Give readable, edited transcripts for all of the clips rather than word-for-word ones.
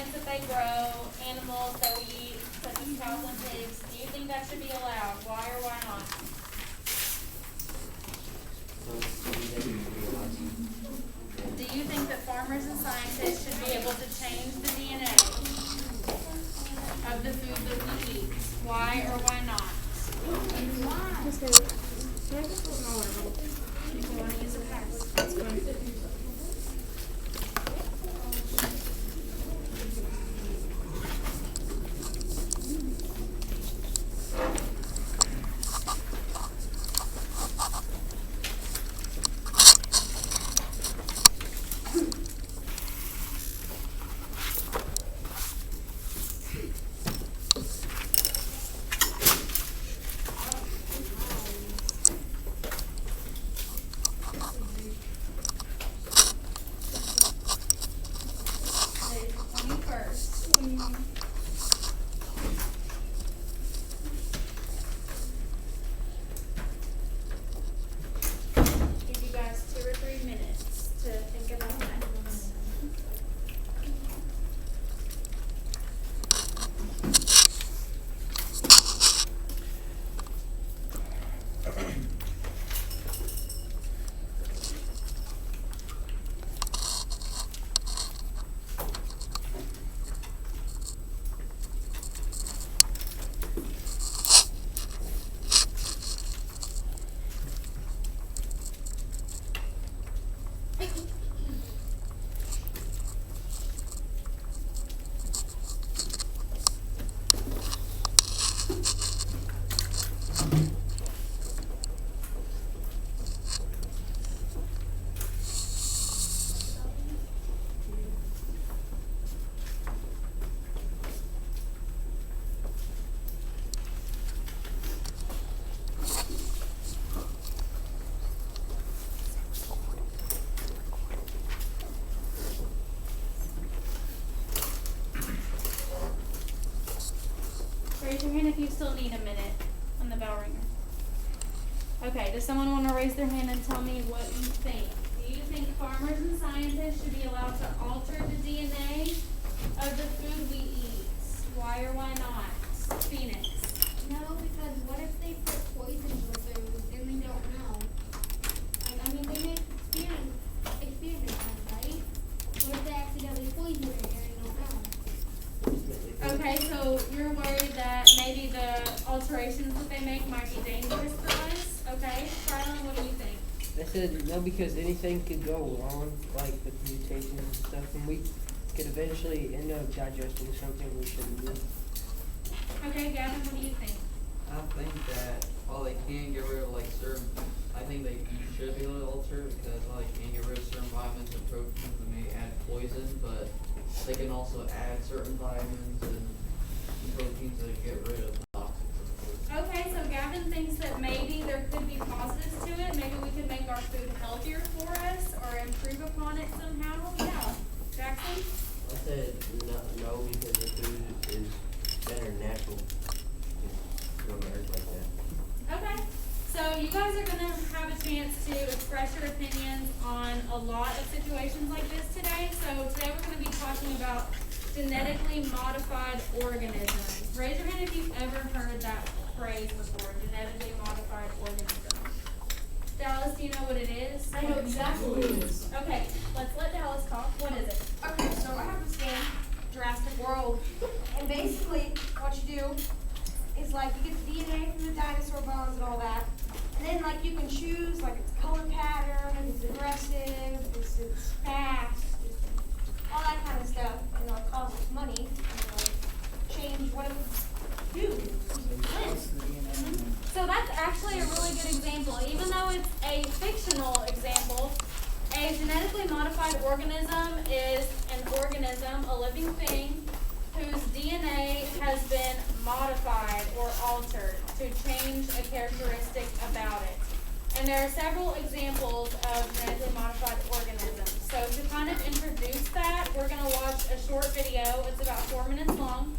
plants that they grow, animals that we eat, such as cows and pigs, do you think that should be allowed? Why or why not? Do you think that farmers and scientists should be able to change the DNA of the food that we eat? Why or why not? You want to use a pass. That's fine. You first. Give you guys 2 or 3 minutes to think about that. Raise your hand if you still need a minute on the bell ringer. Okay, does someone want to raise their hand and tell me what you think? Do you think farmers and scientists should be allowed to alter the DNA of the food we eat? Why or why not? Phoenix. No, because what if they put poisons with food? Then we don't know. I mean, they make experiments, right? What if they accidentally poison it and we don't know? Okay, so you're worried that maybe the alterations that they make might be dangerous for us? Okay, Rylan, what do you think? I said no because anything could go wrong, like with mutations and stuff, and we could eventually end up digesting something we shouldn't do. Okay, Gavin, what do you think? I think that while they can get rid of like certain, I think they should be able to alter it because while they can get rid of certain vitamins and proteins that may add poison, but they can also add certain vitamins and proteins that get rid of toxins. Okay, so Gavin thinks that maybe there could be positives to it. Maybe we could make our food healthier for us or improve upon it somehow. Yeah. Jackson? I said no because the food is better natural. Just go to earth like that. Okay. So you guys are going to have a chance to express your opinions on a lot of situations like this today. So today we're going to be talking about genetically modified organisms. Raise your hand if you've ever heard that phrase before, genetically modified organism. Dallas, do you know what it is? I know exactly what it is. Okay, let's let Dallas talk. What is it? Okay, so I have this game, Jurassic World, and basically what you do is like you get the DNA from the dinosaur bones and all that, and then like you can choose like its color pattern, if it's aggressive, if it's fast, all that kind of stuff, and it costs money, and change what it would do. So that's actually a really good example. Even though it's a fictional example, a genetically modified organism is an organism, a living thing, whose DNA has been modified or altered to change a characteristic about it. And there are several examples of genetically modified organisms. So to kind of introduce that, we're going to watch a short video. It's about 4 minutes long.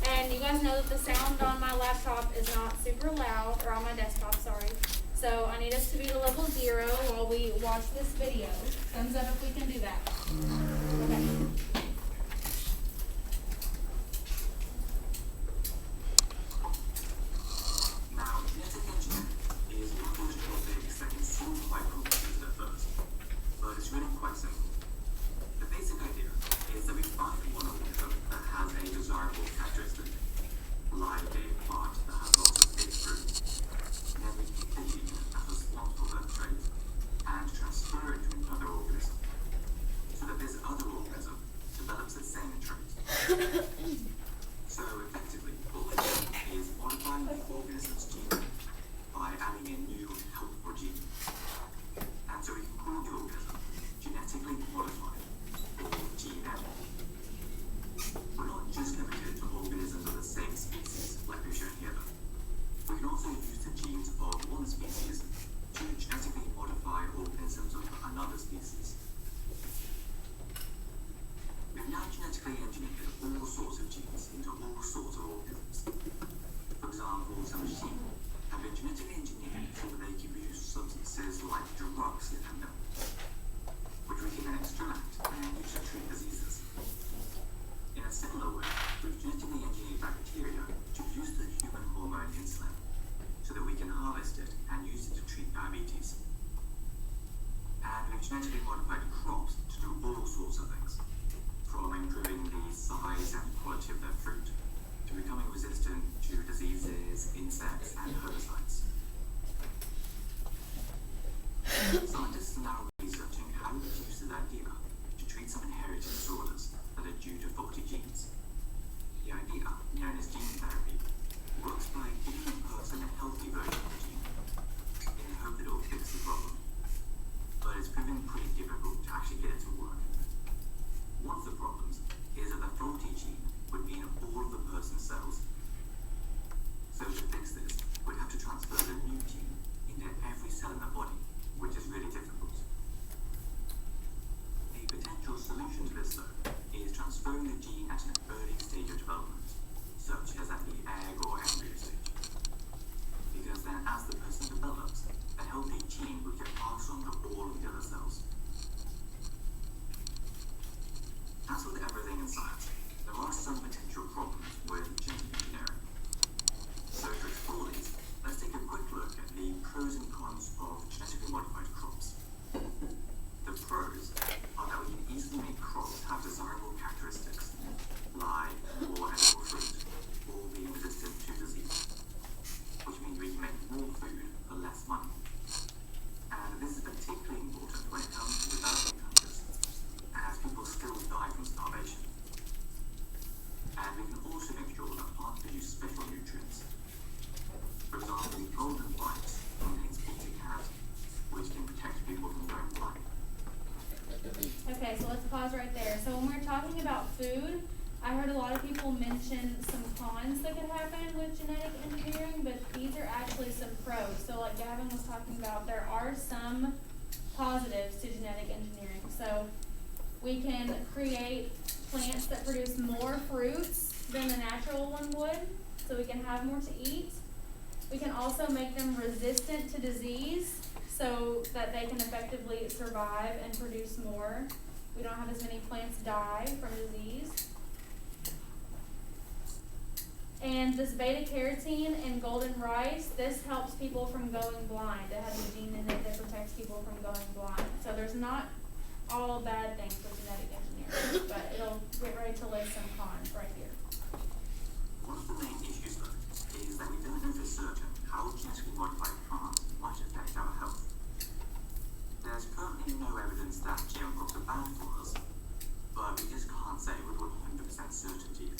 And you guys know that the sound on my laptop is not super loud, or on my desktop, sorry. So I need us to be to level 0 while we watch this video. Thumbs up if we can do that. Okay. water machine have been genetically engineered so that they can produce substances like drugs in their milk, which we can then extract and use to treat diseases. In a similar way, we've genetically engineered bacteria to produce the human hormone insulin, so that we can harvest it and use it to treat diabetes. And we've genetically modified crops to do all sorts of things, from improving the size and quality of their fruit, to becoming resistant to diseases, insects, and herbicides. Scientists are now researching how to use this idea to treat some inherited disorders that are due to faulty genes. The idea, known as gene therapy, works by giving a person a healthy version of the gene, in the hope that it will fix the problem. But it's proven pretty difficult to actually get it to work. One of the problems is that the faulty gene would be in all of the person's cells. So to fix this, we'd have to transfer the new gene into every cell in the body, which is really difficult. A potential solution to this, though, is transferring the gene at an early stage of development, such as at the egg or embryo stage. Because then, as the person develops, a healthy gene will get passed on to all of the other cells. As with everything in science, there are some potential problems with genetic engineering. So to explore these, let's take a quick look at the pros and cons of genetically modified crops. The pros are that we can easily make crops have desirable characteristics, like or edible fruit, or being resistant to disease, which means we can make more food for less money. And this is particularly important when it comes to developing countries, as people still die from starvation. And we can also make sure that plants produce special nutrients. For example, golden rice contains beta-carotene, which can protect people from going blind. Okay, so let's pause right there. So when we're talking about food, I heard a lot of people mention some cons that could happen with genetic engineering, but these are actually some pros. So like Gavin was talking about, there are some positives to genetic engineering. So we can create plants that produce more fruits than the natural one would, so we can have more to eat. We can also make them resistant to disease, so that they can effectively survive and produce more. We don't have as many plants die from disease. And this beta carotene in golden rice, this helps people from going blind. It has a gene in it that protects people from going blind. So there's not all bad things with genetic engineering, but it'll get ready to list some cons right here. One of the main issues, though, is that we don't know for certain how genetically modified plants might affect our health. There's currently no evidence that GM crops are bad for us, but we just can't say with 100% certainty.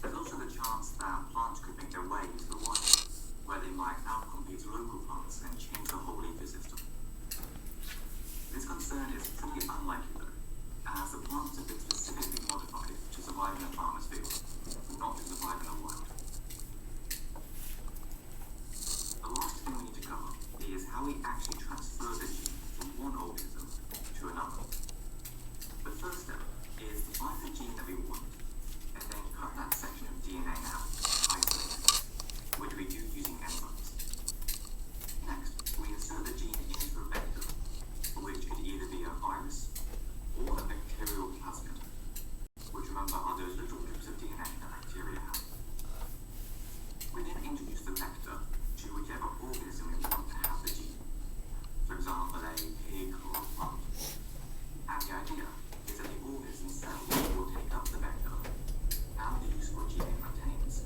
There's also the chance that plants could make their way into the wild, where they might outcompete local plants and change the whole ecosystem. This concern is pretty unlikely, though, as the plants have been specifically modified to survive in a farmer's field, not to survive in the wild. The last thing we need to cover is how we actually transfer the gene from one organism to another. The first step is to find the gene that we want, and then cut that section of DNA out, isolate it, which we do using enzymes. Next, we insert the gene into a vector, which could either be a virus or a bacterial plasmid, which remember are those little bits of DNA that bacteria have. We then introduce the vector to whichever organism we want to have the gene, for example a pig or a plant. And the idea is that the organism cell will take up the vector and the useful gene it contains,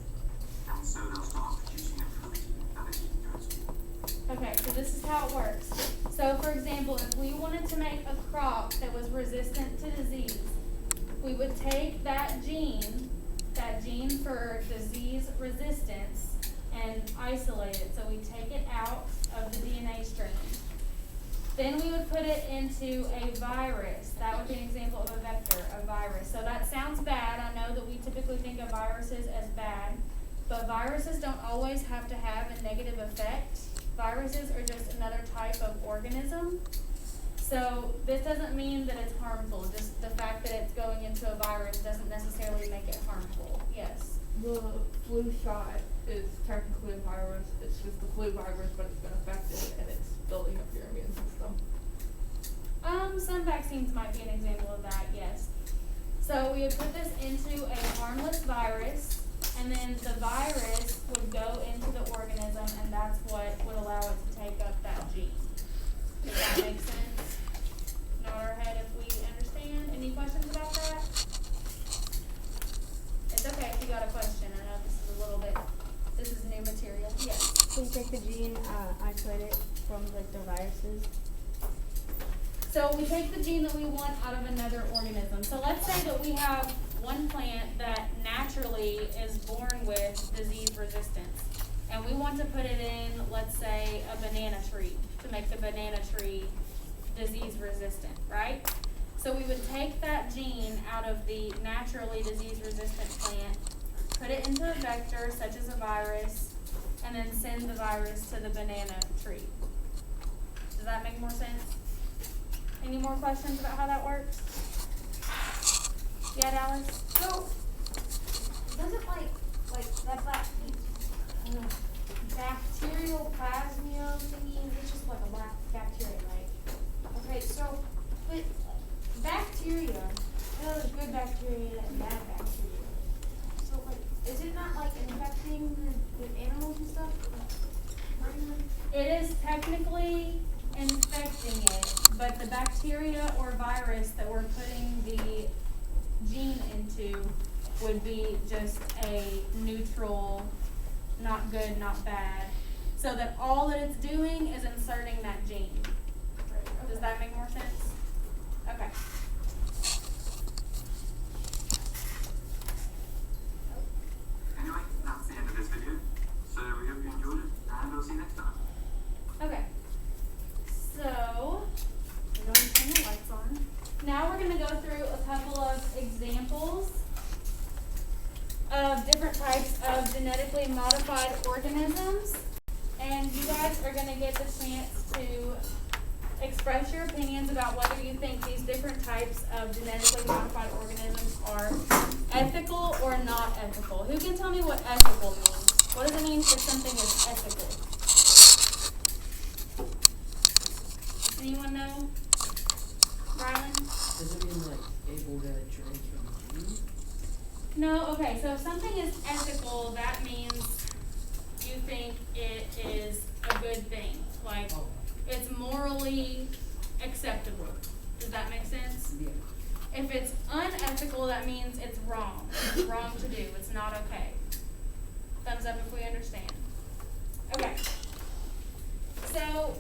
and so they'll start producing a protein that the gene goes for. Okay, so this is how it works. So for example, if we wanted to make a crop that was resistant to disease, we would take that gene for disease resistance, and isolate it. So we take it out of the DNA string. Then we would put it into a virus. That would be an example of a vector, a virus. So that sounds bad. I know that we typically think of viruses as bad, but viruses don't always have to have a negative effect. Viruses are just another type of organism. So this doesn't mean that it's harmful. Just the fact that it's going into a virus doesn't necessarily make it harmful. Yes. the flu shot is technically a virus. It's just the flu virus, but it's been affected and it's building up your immune system. Some vaccines might be an example of that, yes. So we would put this into a harmless virus, and then the virus would go into the organism, and that's what would allow it to take up that gene. Does that make sense? Nod our head if we understand. Any questions about that? It's okay if you got a question. I know this is new material. Yes. So you take the gene, isolate it from like the viruses. So we take the gene that we want out of another organism. So let's say that we have one plant that naturally is born with disease resistance. And we want to put it in, let's say, a banana tree to make the banana tree disease resistant, right? So we would take that gene out of the naturally disease resistant plant, put it into a vector such as a virus, and then send the virus to the banana tree. Does that make more sense? Any more questions about how that works? Yeah, Dallas? So, doesn't like that bacterial plasmium thingy, it's just like a bacteria, right? Okay, so, but bacteria, you know, there's good bacteria and bad bacteria. So, like, is it not like infecting the animals and stuff? It is technically infecting it, but the bacteria or virus that we're putting the gene into would be just a neutral, not good, not bad. So that all that it's doing is inserting that gene. Does that make more sense? Okay. Anyway, that's the end of this video. So we hope you enjoyed it, and we'll see you next time. Okay. So, we're going to turn the lights on. Now we're going to go through a couple of examples of different types of genetically modified organisms. And you guys are going to get the chance to express your opinions about whether you think these different types of genetically modified organisms are ethical or not ethical. Who can tell me what ethical means? What does it mean if something is ethical? Anyone know? Rylan? Does it mean like able to transfer genes? No? Okay, so if something is ethical, that means you think it is a good thing. Like, it's morally acceptable. Does that make sense? Yeah. If it's unethical, that means it's wrong. It's wrong to do. It's not okay. Thumbs up if we understand. Okay. So,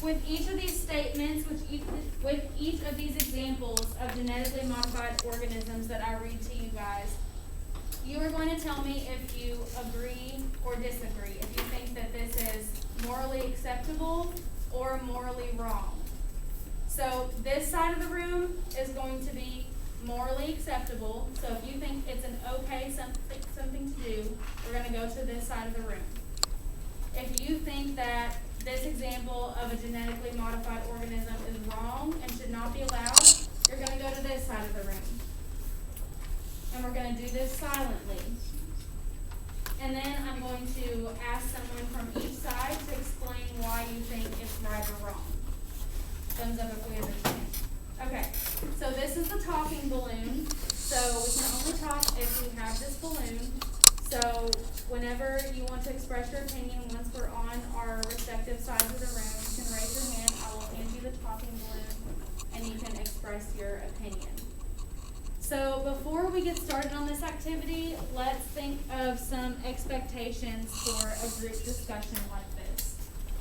with each of these statements, with each of these examples of genetically modified organisms that I read to you guys, you are going to tell me if you agree or disagree, if you think that this is morally acceptable or morally wrong. So this side of the room is going to be morally acceptable. So if you think it's an okay something to do, we're going to go to this side of the room. If you think that this example of a genetically modified organism is wrong and should not be allowed, you're going to go to this side of the room. And we're going to do this silently. And then I'm going to ask someone from each side to explain why you think it's right or wrong. Thumbs up if we understand. Okay, so this is the talking balloon. So we can only talk if we have this balloon. So whenever you want to express your opinion, once we're on our respective sides of the room, you can raise your hand. I will hand you the talking balloon, and you can express your opinion. So before we get started on this activity, let's think of some expectations for a group discussion like this.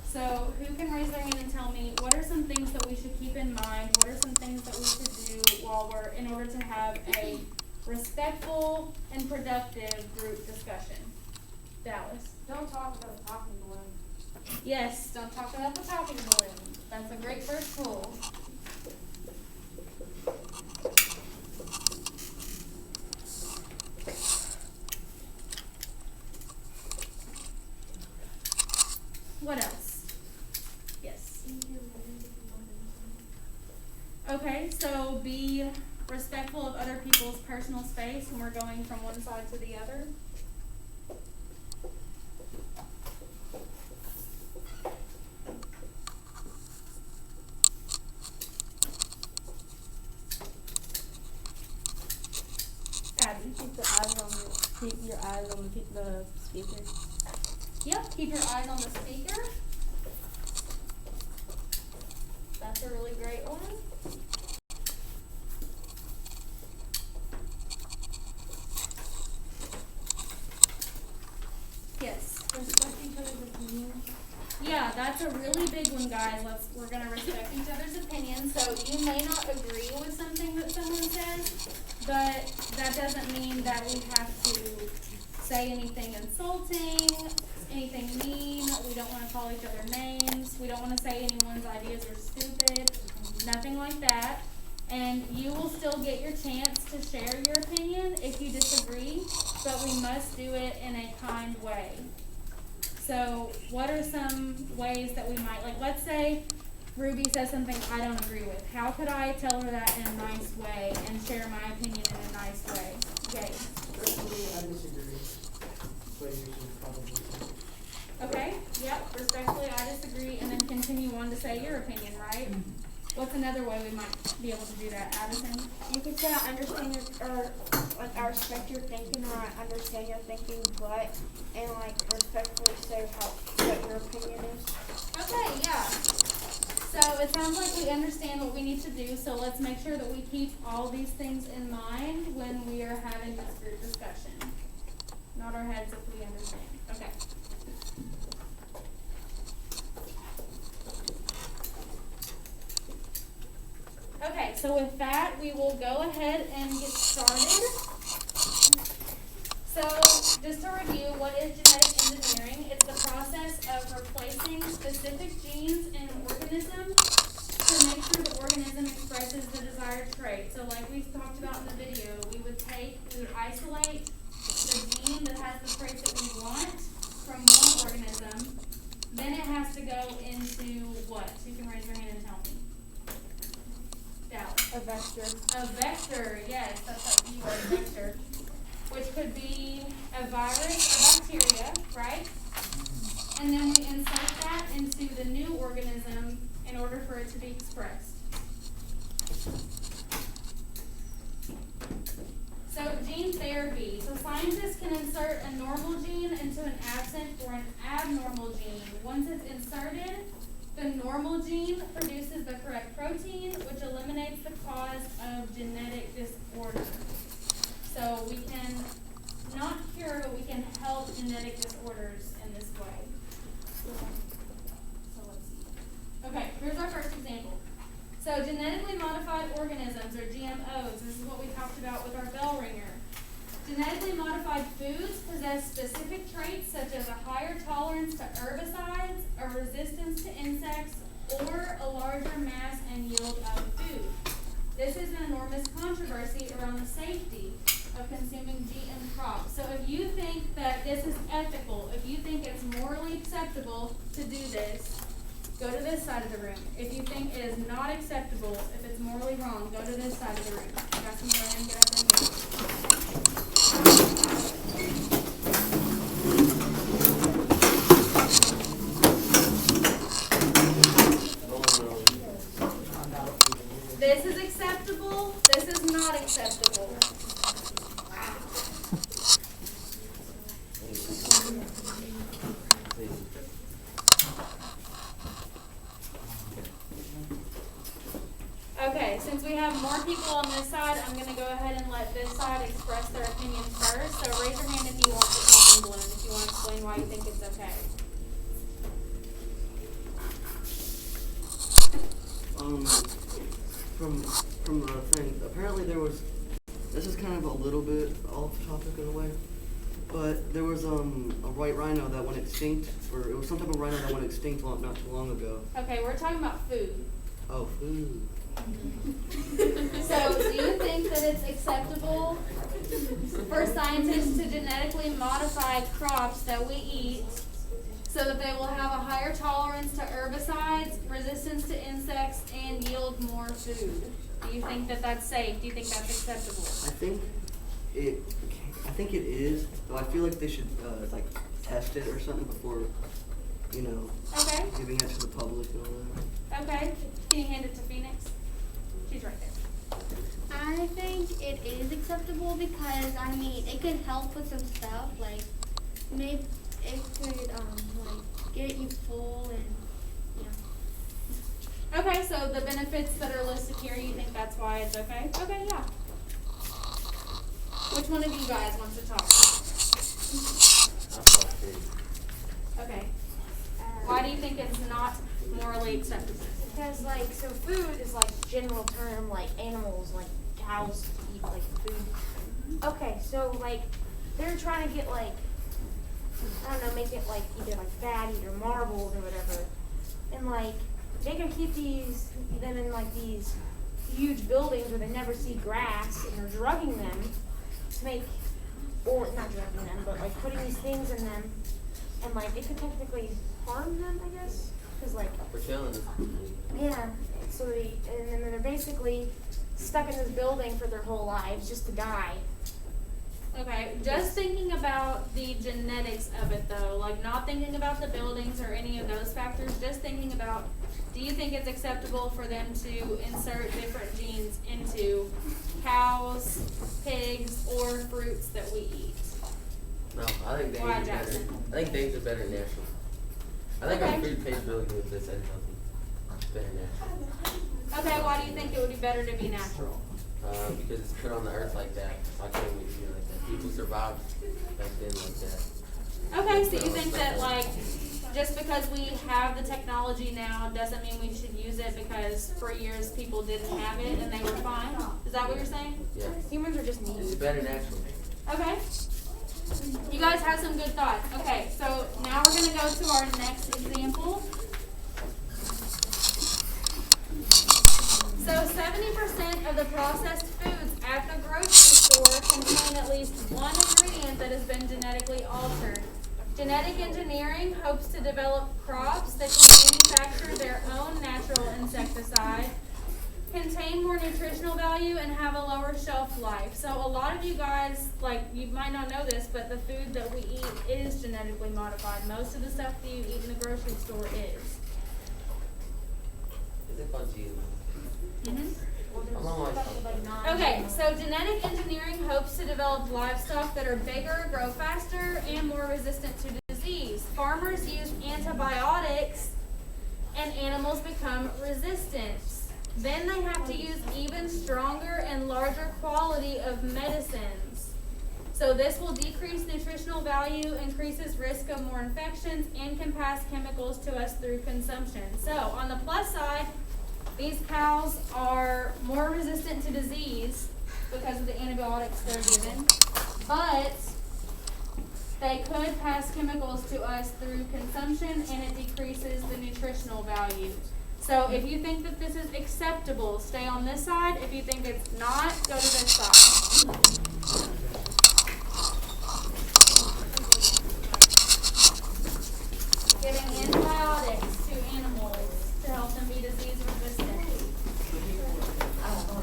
So who can raise their hand and tell me what are some things that we should keep in mind? What are some things that we should do while we're in order to have a respectful and productive group discussion? Dallas. Don't talk about the talking balloon. Yes, don't talk about the talking balloon. That's a great first rule. What else? Yes. Okay, so be respectful of other people's personal space when we're going from one side to the other. Abby. Keep your eyes on the speaker. Yep, keep your eyes on the speaker. That's a really great one. Yes. Respect each other's opinions. Yeah, that's a really big one, guys. We're gonna respect each other's opinions. So you may not agree with something that someone says, but that doesn't mean that we have to say anything insulting, anything mean. We don't want to call each other names. We don't want to say anyone's ideas are stupid. Nothing like that. And you will still get your chance to share your opinion if you disagree, but we must do it in a kind way. So what are some ways that we might, like, let's say Ruby says something I don't agree with. How could I tell her that in a nice way and share my opinion in a nice way? Yay. Personally, I disagree. But you should probably say. Okay, yep, respectfully I disagree, and then continue on to say your opinion, right? What's another way we might be able to do that, Addison? You could say I understand your, or like I respect your thinking, or I understand your thinking, but, and like respectfully say what your opinion is. Okay, yeah. So it sounds like we understand what we need to do, so let's make sure that we keep all these things in mind when we are having this group discussion. Nod our heads if we understand. Okay. Okay, so with that, we will go ahead and get started. So, just to review, what is genetic engineering? It's the process of replacing specific genes in an organism to make sure the organism expresses the desired trait. So, like we talked about in the video, we would isolate the gene that has the traits that we want from one organism. Then it has to go into what? You can raise your hand and tell me. Dallas. A vector. A vector, yes, that's like you are a vector. Which could be a virus, a bacteria, right? And then we insert that into the new organism in order for it to be expressed. So gene therapy. So scientists can insert a normal gene into an absent or an abnormal gene. Once it's inserted, the normal gene produces the correct protein, which eliminates the cause of genetic disorder. So we can not cure, but we can help genetic disorders in this way. So let's see. Okay, here's our first example. So genetically modified organisms, or GMOs, this is what we talked about with our bell ringer. Genetically modified foods possess specific traits such as a higher tolerance to herbicides, a resistance to insects, or a larger mass and yield of food. This is an enormous controversy around the safety of consuming GM crops. So if you think that this is ethical, if you think it's morally acceptable to do this, go to this side of the room. If you think it is not acceptable, if it's morally wrong, go to this side of the room. You got some room and get up in here. This is acceptable, this is not acceptable. Okay, since we have more people on this side, I'm going to go ahead and let this side express their opinion first. So raise your hand if you want to talk in balloon, if you want to explain why you think it's okay. From the thing, apparently there was, this is kind of a little bit off topic in a way, but there was a white rhino that went extinct, or it was some type of rhino that went extinct not too long ago. Okay, we're talking about food. Oh, food. So, do you think that it's acceptable for scientists to genetically modify crops that we eat so that they will have a higher tolerance to herbicides, resistance to insects, and yield more food. Do you think that that's safe? Do you think that's acceptable? I think it is, though I feel like they should, like, test it or something before, you know, Okay, giving it to the public and all that. okay. Can you hand it to Phoenix? She's right there. I think it is acceptable because, I mean, it could help with some stuff, like, maybe it could, like, get you full and, you know. Okay, so the benefits that are listed here, you think that's why it's okay? Okay, yeah. Which one of you guys wants to talk? I thought they- Okay. Why do you think it's not morally acceptable? Because, like, so food is, like, general term, like, animals, like, cows eat, like, food. Okay, so, like, they're trying to get, like, I don't know, make it, like, either, like, fatty or marbled or whatever. And, like, they can keep them in, like, these huge buildings where they never see grass, and they're drugging them to make, or not drugging them, but, like, putting these things in them, and, like, it could technically harm them, I guess. Because, like, For killing them. yeah, so and then they're basically stuck in this building for their whole lives just to die. Okay, just thinking about the genetics of it though, like not thinking about the buildings or any of those factors, just thinking about, do you think it's acceptable for them to insert different genes into cows, pigs, or fruits that we eat? No, I think Why, things are better. Jackson? I think things are better natural. I think our Okay. food tastes really good if they said healthy. It's better natural. Okay, why do you think it would be better to be natural? Because it's put on the earth like that. Why can't we do it like that? People survived back then like that. Okay, so you think that like, just because we have the technology now doesn't mean we should use it because for years people didn't have it and they were fine? Is that what you're saying? Yeah. Humans are just It's meat. better natural. Okay. You guys have some good thoughts. Okay, so now we're gonna go to our next example. So 70% of the processed foods at the grocery store contain at least one ingredient that has been genetically altered. Genetic engineering hopes to develop crops that can manufacture their own natural insecticide, contain more nutritional value, and have a lower shelf life. So a lot of you guys, like, you might not know this, but the food that we eat is genetically modified. Most of the stuff that you eat in the grocery store is. Is it called GMO? I'm on my Okay, so genetic engineering hopes to develop livestock that are bigger, grow faster, and more resistant to disease. Farmers use antibiotics and animals become resistant. Then they have to use even stronger and larger quality of medicines. So this will decrease nutritional value, increases risk of more infections, and can pass chemicals to us through consumption. So on the plus side, these cows are more resistant to disease because of the antibiotics they're given, but they could pass chemicals to us through consumption and it decreases the nutritional value. So if you think that this is acceptable, stay on this side. If you think it's not, go to this side. Giving antibiotics to animals to help them be disease resistant.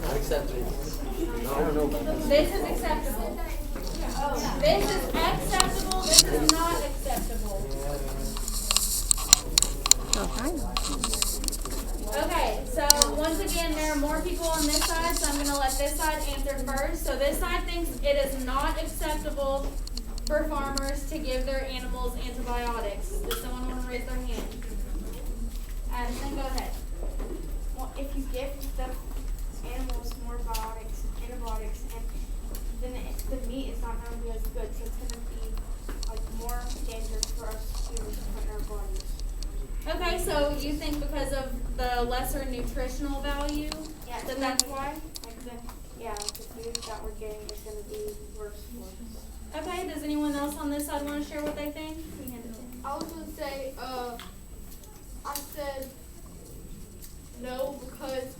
Unacceptable. No, I don't know about this. This is acceptable. This is acceptable, this is not acceptable. Okay, so once again, there are more people on this side, so I'm gonna let this side answer first. So this side thinks it is not acceptable for farmers to give their animals antibiotics. Does someone wanna raise their hand? Addison, go ahead. Well, if you give the animals more antibiotics, and then the meat is not going to be as good, so it's going to be like more dangerous for us to put in our bodies. Okay, so you think because of the lesser nutritional value, Yeah, that that's why? Like the food that we're getting is going to be worse for us. Okay, does anyone else on this side want to share what they think? You hand it to them. I was gonna say, I said no because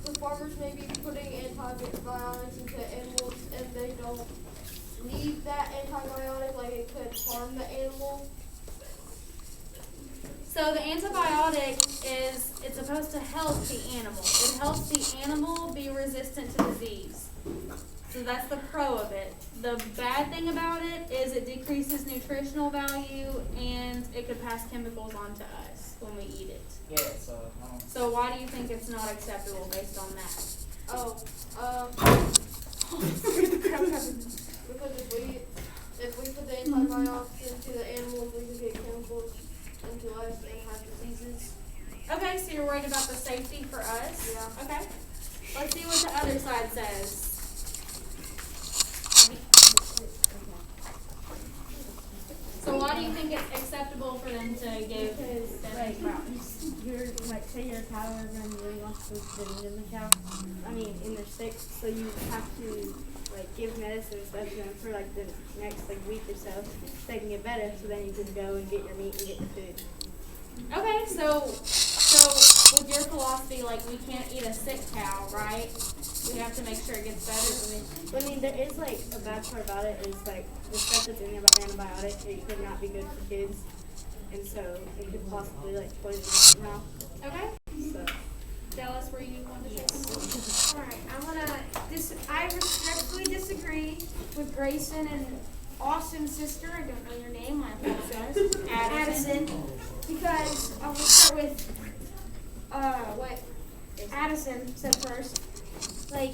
the farmers may be putting antibiotics into animals and they don't leave that antibiotic, like it could harm the animal? So the antibiotic it's supposed to help the animal. It helps the animal be resistant to disease. So that's the pro of it. The bad thing about it is it decreases nutritional value and it could pass chemicals on to us when we eat it. Yeah, so, So why do you think it's not acceptable based on that? Oh, because if we put the antibiotics into the animals, we could get chemicals into us and have diseases. Okay, so you're worried about the safety for us? Yeah. Okay. Let's see what the other side says. So why do you think it's acceptable for them to give Because, them like, antibiotics? you're, like, say you're a cow owner and you really want to put it in the cow, and they're sick, so you have to, like, give medicine and stuff to them for, like, the next, like, week or so, so they can get better, so then you can go and get your meat and get your food. Okay, so with your philosophy, like, we can't eat a sick cow, right? We have to make sure it gets better. I mean, there is, like, a bad part about it is, like, the stuff that's in the antibiotic, it could not be good for kids, and so it could possibly, like, poison them somehow, Okay, so. Dallas, were you wanting to say something? Alright, I respectfully disagree with Grayson and Austin's sister, I don't know your name, I apologize. Addison. Because, I will start with, what Addison said first. Like,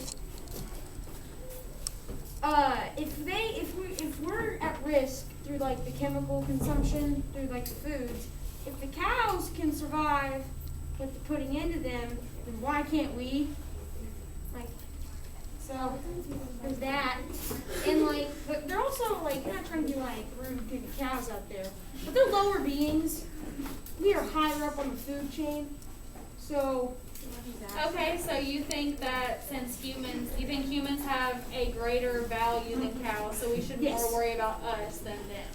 if we're at risk through, like, the chemical consumption, through, like, the foods, if the cows can survive with the putting into them, then why can't we? Like, so, there's that. And, like, but they're also, like, you're not trying to be, like, rude to the cows out there. But they're lower beings. We are higher up on the food chain. So, Okay, so you think that since you think humans have a greater value than cows, so we should Yes. more worry about us than them.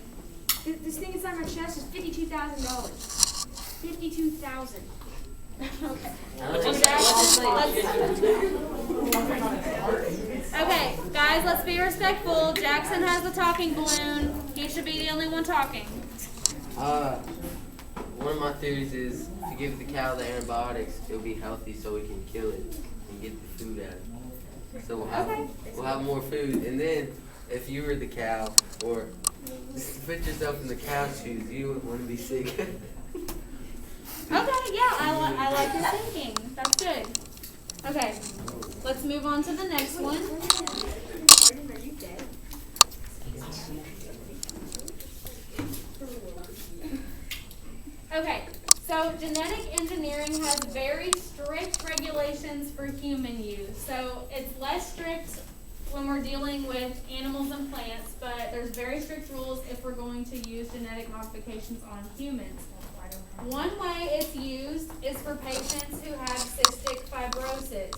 this thing inside my chest is $52,000. $52,000. Okay. Let's- Okay, guys, let's be respectful. Jackson has the talking balloon. He should be the only one talking. One of my theories is to give the cow the antibiotics, it'll be healthy so we can kill it and get the food out of it. So we'll have more food. And then if you were the cow, or just put yourself in the cow's shoes, you wouldn't want to be sick. Okay, yeah, I like your thinking. That's good. Okay, let's move on to the next one. Are you dead? Okay, so genetic engineering has very strict regulations for human use. So it's less strict when we're dealing with animals and plants, but there's very strict rules if we're going to use genetic modifications on humans. One way it's used is for patients who have cystic fibrosis.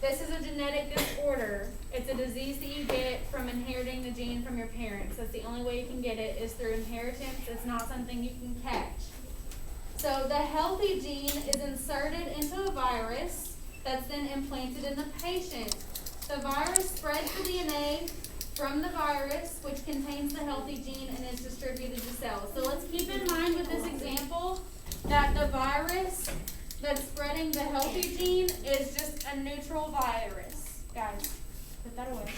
This is a genetic disorder. It's a disease that you get from inheriting the gene from your parents. That's the only way you can get it is through inheritance. It's not something you can catch. So the healthy gene is inserted into a virus that's then implanted in the patient. The virus spreads the DNA from the virus, which contains the healthy gene, and is distributed to cells. So let's keep in mind with this example that the virus that's spreading the healthy gene is just a neutral virus. Guys, put that away.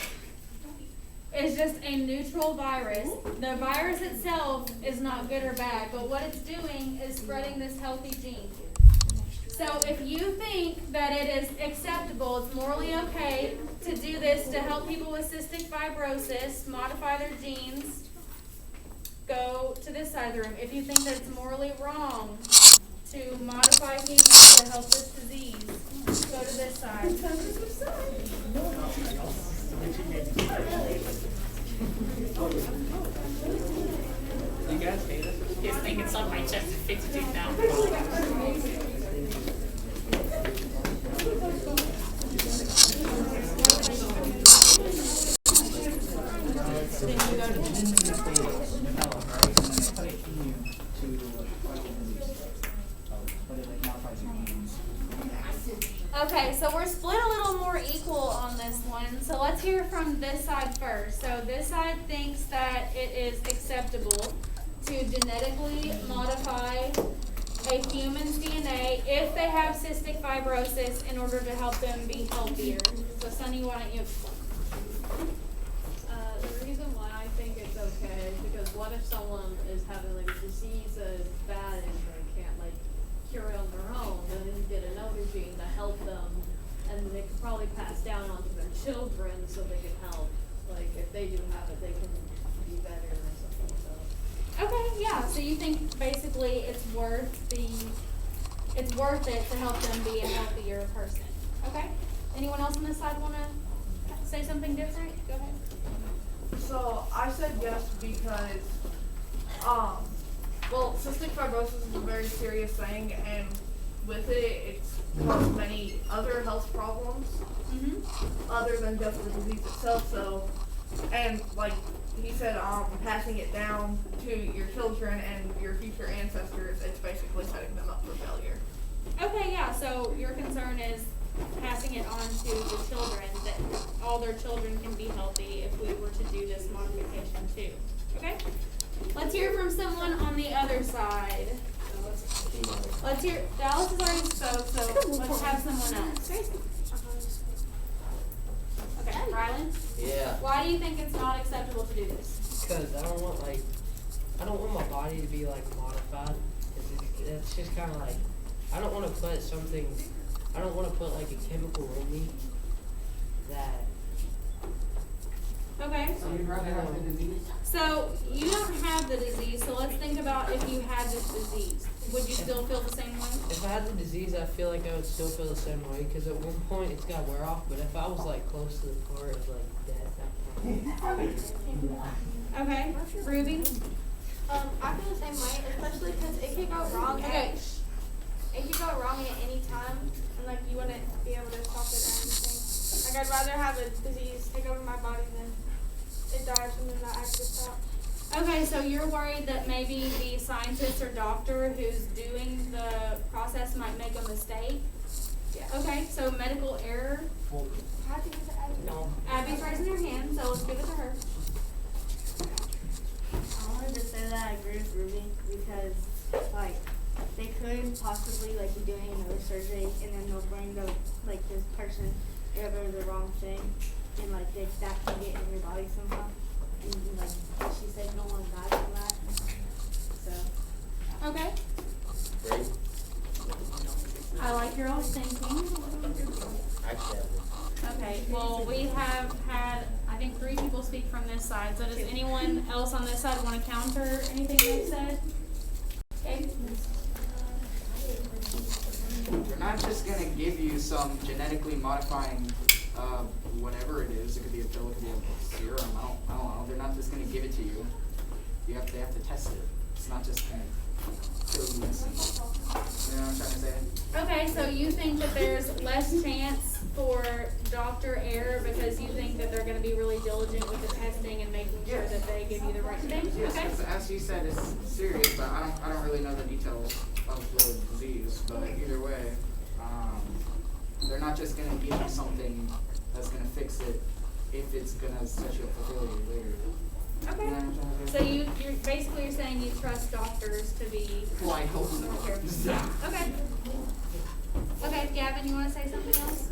It's just a neutral virus. The virus itself is not good or bad, but what it's doing is spreading this healthy gene. So if you think that it is acceptable, it's morally okay to do this to help people with cystic fibrosis, modify their genes, go to this side of the room. If you think that it's morally wrong to modify humans to help this disease, go to this side. You guys hate us? This thing inside my chest is 52,000. Okay, so we're split a little more equal on this one. So let's hear from this side first. So this side thinks that it is acceptable to genetically modify a human's DNA if they have cystic fibrosis in order to help them be healthier. So Sunny, why don't you explain? The reason why I think it's okay, because what if someone is having like a disease that is bad and they can't like cure it on their own, then you get another gene to help them, and they could probably pass down onto their children so they can help. Like if they do have it, they can be better or something. So. Okay, yeah. So you think basically it's worth it to help them be a healthier person. Okay. Anyone else on this side want to say something different? Go ahead. So I said yes because, well, cystic fibrosis is a very serious thing, and with it, it's caused many other health problems other than just the disease itself. So, and like he said, passing it down to your children and your future ancestors, it's basically setting them up for failure. Okay, yeah. So your concern is passing it on to the children, that all their children can be healthy if we were to do this modification too. Okay? Let's hear from someone on the other side. Let's hear, Dallas has already spoke, so let's have someone else. Okay, Rylan? Yeah. Why do you think it's not acceptable to do this? Because I don't want my body to be like modified. It's just kind of like, I don't want to put like a chemical in me that. Okay. So you'd rather have the disease? So you don't have the disease, so let's think about if you had this disease. Would you still feel the same way? If I had the disease, I feel like I would still feel the same way. Because at one point it's gotta wear off. But if I was like close to the part of like death, Okay. Ruby? I feel the same way, especially because it could go wrong. Okay. It could go wrong at any time, and like you wouldn't be able to stop it or anything. Like I'd rather have a disease take over my body than it dies from the not actually stop. Okay, so you're worried that maybe the scientist or doctor who's doing the process might make a mistake? Yeah. Okay, so medical error. How do you get the Abby? no. Abby's raising her hand, so let's give it to her. I wanted to say that I agree with Ruby because, like, they could possibly, like, be doing another surgery and then they'll bring the, like, this person over the wrong thing and, like, that can get in your body somehow. And, like she said, you don't want to die from that. So. Okay. Great. I like your old thinking. Okay, well, we have had, I think, 3 people speak from this side. So does anyone else on this side want to counter anything they said? Okay. We're not just gonna give you some genetically modifying, whatever it is. It could be a pill, it could be a serum. I don't know. They're not just gonna give it to you. They have to test it. It's not just gonna kill you instantly. You know what I'm trying to say? Okay, so you think that there's less chance for doctor error because you think that they're going to be really diligent with the testing and making sure that they give you the right thing? Yes, Okay. as you said, it's serious, but I don't really know the details of the disease. But either way, they're not just gonna give you something that's gonna fix it if it's gonna set you up for failure later. Okay. You know what I'm trying to So say? you're basically saying you trust doctors to be Well, I hope more so. careful. Okay. Okay, Gavin, you want to say something else?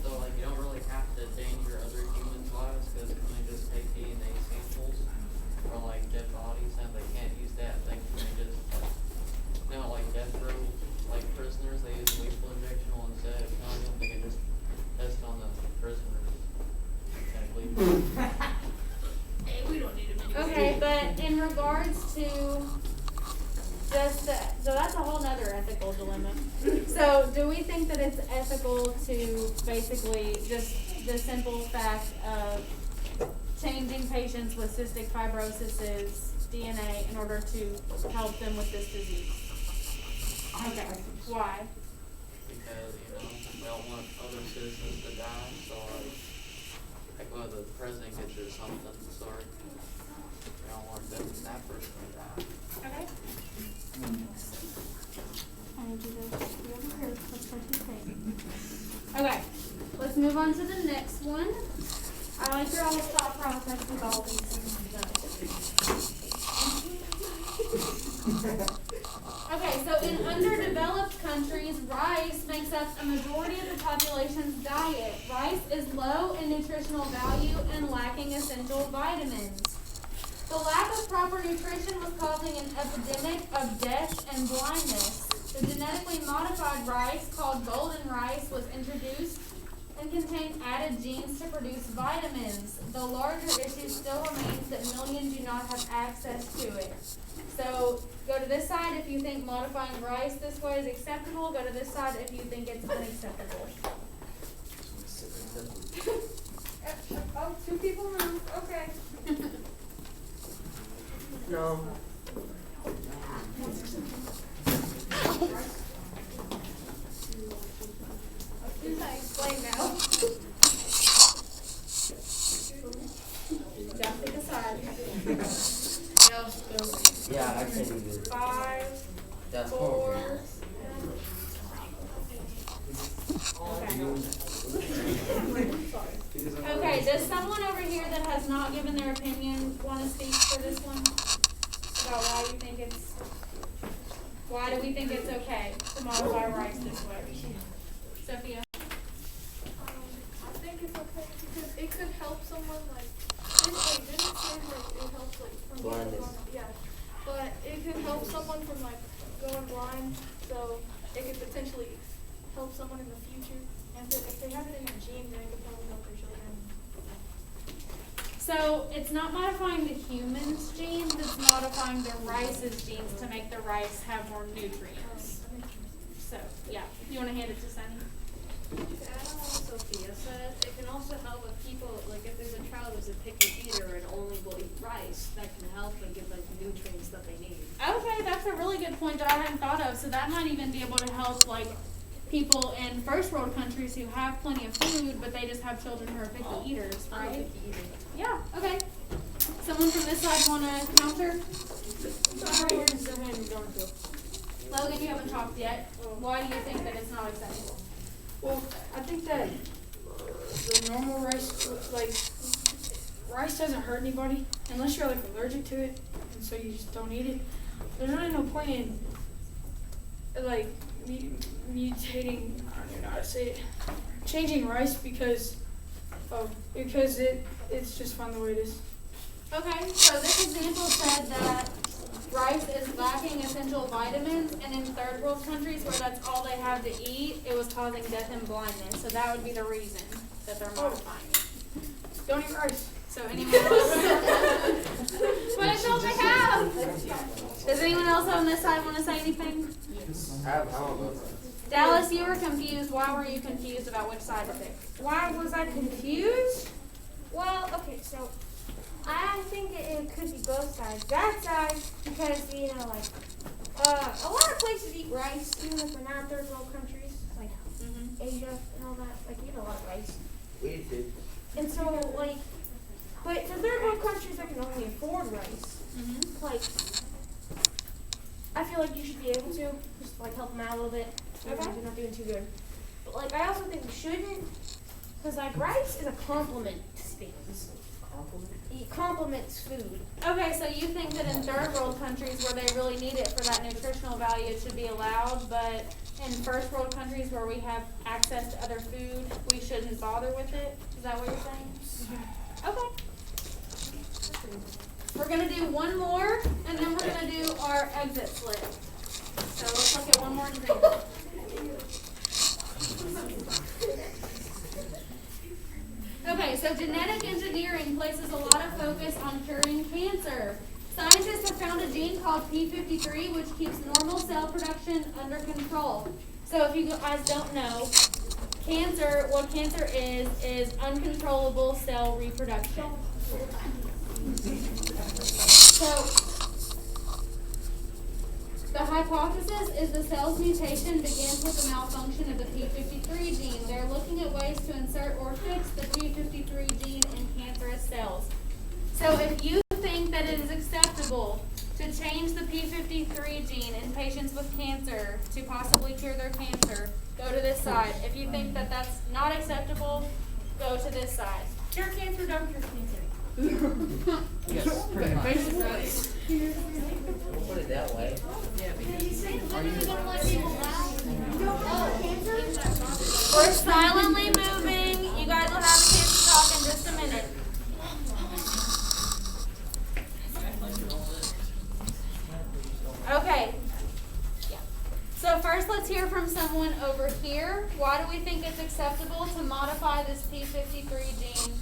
So like you don't really have to endanger other humans' lives because can they just take DNA samples or like dead bodies and they can't use that? They can just like death row like prisoners they use lethal injection instead of killing them. They can just test on the prisoners. Technically. Hey, we don't need them. Okay, but in regards to just so that's a whole nother ethical dilemma. So do we think that it's ethical to basically just the simple fact of changing patients with cystic fibrosis's DNA in order to help them with this disease? Okay, why? Because, we don't want other citizens to die, so like when the president gets or something, sorry. We don't want that person to die. Okay. I need you to be over here. Okay, let's move on to the next one. I like your all thought process with all these. Okay, so in underdeveloped countries, rice makes up a majority of the population's diet. Rice is low in nutritional value and lacking essential vitamins. The lack of proper nutrition was causing an epidemic of death and blindness. The genetically modified rice, called golden rice, was introduced and contained added genes to produce vitamins. The larger issue still remains that millions do not have access to it. So go to this side if you think modifying rice this way is acceptable. Go to this side if you think it's unacceptable. Oh, 2 people move. Okay. No. Who's that explain now? Just pick a side. Yeah, I can't even. 5, That's 4. horrible. Okay, does someone over here that has not given their opinion want to speak for this one? About why you think it's, why do we think it's okay to modify rice this way? Sophia? I think it's okay because it could help someone like didn't say like it helps like from Blindness. going blind. Yeah, but it could help someone from like going blind, so it could potentially help someone in the future. And if they have it in their gene, then it could probably help their children. So it's not modifying the human's genes, it's modifying the rice's genes to make the rice have more nutrients. So, yeah, you want to hand it to Sunny? To add on what Sophia said, it can also help if people, like if there's a child who's a picky eater and only will eat rice, that can help and give like the nutrients that they need. Okay, that's a really good point that I hadn't thought of. So that might even be able to help, like, people in first world countries who have plenty of food, but they just have children who are picky eaters, I'm a right? picky eater. Yeah, okay. Someone from this side want to counter? Logan, you haven't talked yet. Why do you think that it's not acceptable? Well, I think that the normal rice, like, rice doesn't hurt anybody unless you're like allergic to it, and so you just don't eat it. There's really no point in like mutating. I don't even know how to say it. Changing rice because it's just fine the way it is. Okay, so this example said that rice is lacking essential vitamins, and in third world countries where that's all they have to eat, it was causing death and blindness. So that would be the reason that they're modifying it. Don't eat rice. So anyone else? But it's all they have. Does anyone else on this side want to say anything? I don't know. Dallas, you were confused. Why were you confused about which side to pick? Why was I confused? Well, okay, so I think it could be both sides. That side, because, you know, like, a lot of places eat rice, even if they're not third world countries, like Asia and all that. Like, you eat a lot of rice. We did. And so, like, but the third world countries that can only afford rice, like, I feel like you should be able to just, like, help them out a little bit. Even if they're not doing too good. But, like, I also think we shouldn't, because, like, rice is a compliment to things. It complements food. Okay, so you think that in third world countries where they really need it for that nutritional value, it should be allowed, but in first world countries where we have access to other food, we shouldn't bother with it? Is that what you're saying? Okay. We're going to do one more, and then we're going to do our exit split. So let's look at one more example. Okay, so genetic engineering places a lot of focus on curing cancer. Scientists have found a gene called P53 which keeps normal cell production under control. So if you guys don't know, what cancer is uncontrollable cell reproduction. So the hypothesis is the cell's mutation begins with the malfunction of the P53 gene. They're looking at ways to insert or fix the P53 gene in cancerous cells. So if you think that it is acceptable to change the P53 gene in patients with cancer to possibly cure their cancer, go to to this side. If you think that that's not acceptable, go to this side. Cure cancer, don't cure cancer. Yes, pretty much. We'll put it that way. We're silently moving. You guys will have a chance to talk in just a minute. Okay. Yeah. So first let's hear from someone over here. Why do we think it's acceptable to modify this P53 gene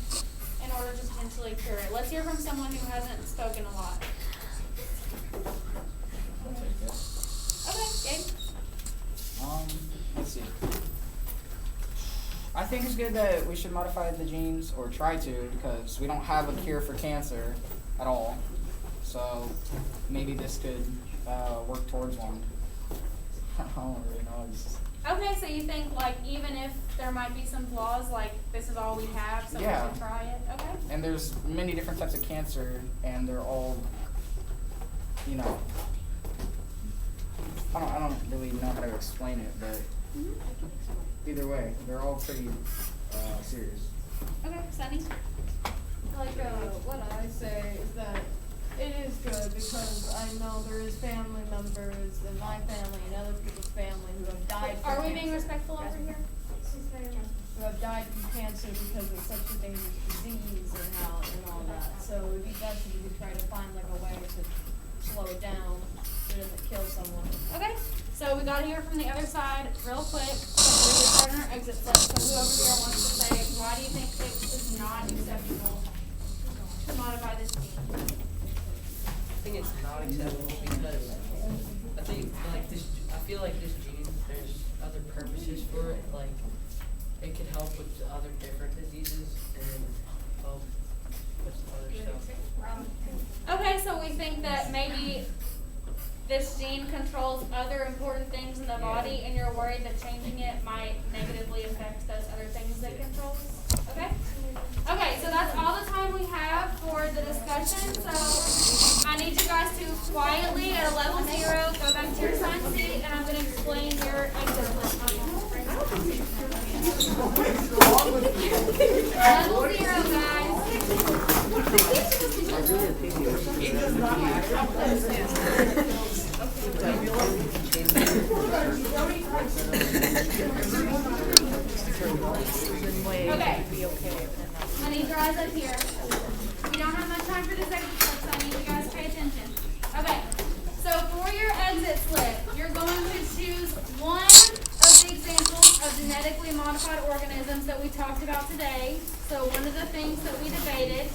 in order to potentially cure it? Let's hear from someone who hasn't spoken a lot. Okay, Gabe. Let's see. I think it's good that we should modify the genes, or try to, because we don't have a cure for cancer at all. So maybe this could work towards one. I don't really know. Okay, so you think like even if there might be some flaws, like this is all we have, so Yeah. we should try it? Okay. And there's many different types of cancer, and they're all, you know, I don't really know how to explain it, but either way, they're all pretty serious. Okay, Sunny? Like, what I say is that it is good because I know there is family members in my family and other people's family who have died from Are we cancer. being respectful over here? Who have died from cancer because it's such a dangerous disease and all that. So it'd be best if you could try to find like a way to slow it down so it doesn't kill someone. Okay, so we gotta hear from the other side real quick. So we're gonna start on our exit flip. So who over here wants to say, why do you think it is not acceptable to modify this gene? I think it's not acceptable because I think like this. I feel like this gene. There's other purposes for it. Like it could help with other different diseases and help with other stuff. Okay, so we think that maybe this gene controls other important things in the body, and you're worried that changing it might negatively affect those other things that it controls? Okay? Okay, so that's all the time we have for the discussion. So I need you guys to quietly, at a level 0, go back to your assigned seat, and I'm going to explain your exit list. Level 0, guys. Okay. I need your eyes up here. We don't have much time for this exit slip, so I need you guys to pay attention. Okay. So for your exit slip, you're going to choose one of the examples of genetically modified organisms that we talked about today. So one of the things that we debated.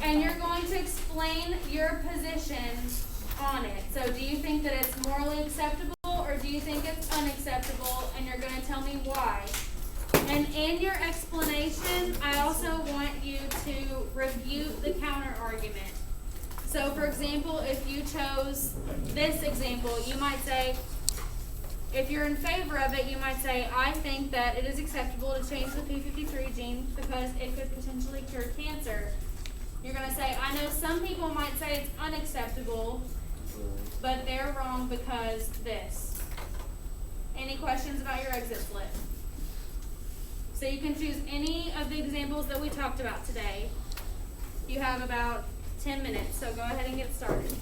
And you're going to explain your position on it. So do you think that it's morally acceptable or do you think it's unacceptable? And you're going to tell me why. And in your explanation, I also want you to review the counter argument. So for example, if you chose this example, you might say, if you're in favor of it, you might say, I think that it is acceptable to change the P53 gene because it could potentially cure cancer. You're going to say, I know some people might say it's unacceptable, but they're wrong because this. Any questions about your exit slip? So you can choose any of the examples that we talked about today. You have about 10 minutes, so go ahead and get started.